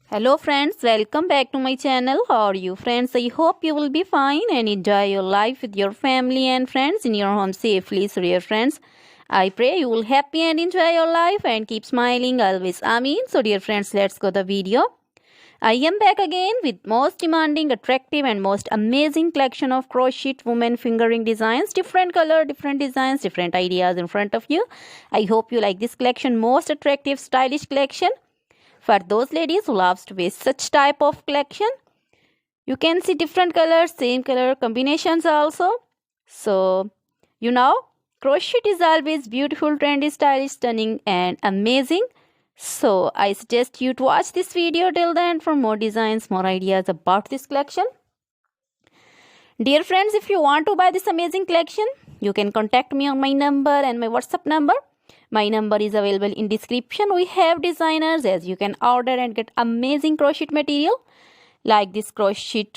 Hello friends, welcome back to my channel. How are you friends? I hope you will be fine and enjoy your life with your family and friends in your home safely. So dear friends, I pray you will happy and enjoy your life and keep smiling always. Amin. So dear friends, let's go the video. I am back again with most demanding, attractive and most amazing collection of crochet women fingering designs. Different color, different designs, different ideas in front of you. I hope you like this collection. Most attractive, stylish collection. For those ladies who loves to wear such type of collection, you can see different colors, same color combinations also. So, crochet is always beautiful, trendy, stylish, stunning and amazing. So, I suggest you to watch this video till the end for more designs, more ideas about this collection. Dear friends, if you want to buy this amazing collection, you can contact me on my number and my WhatsApp number. My number is available in description. We have designers as you can order and get amazing crochet material like this crochet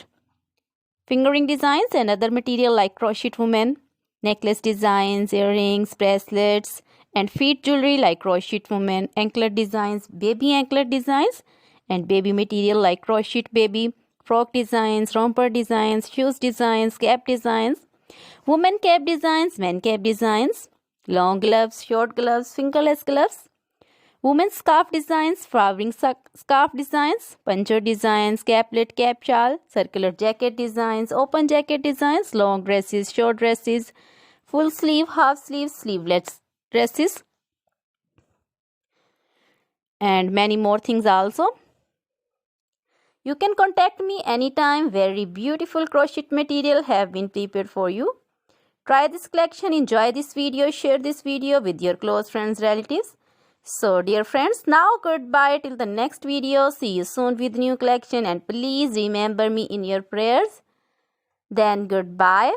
fingering designs and other material like crochet women, necklace designs, earrings, bracelets and feet jewelry like crochet women, anklet designs, baby anklet designs and baby material like crochet baby, frock designs, romper designs, shoes designs, cap designs, women cap designs, men cap designs, long gloves, short gloves, fingerless gloves, women's scarf designs, flowering scarf designs, puncher designs, caplet, cap shawl, circular jacket designs, open jacket designs, long dresses, short dresses, full sleeve, half sleeve, sleeveless dresses, and many more things also. You can contact me anytime. Very beautiful crochet material have been prepared for you. Try this collection, enjoy this video, share this video with your close friends, relatives. So dear friends, now goodbye till the next video. See you soon with new collection and please remember me in your prayers. Then goodbye.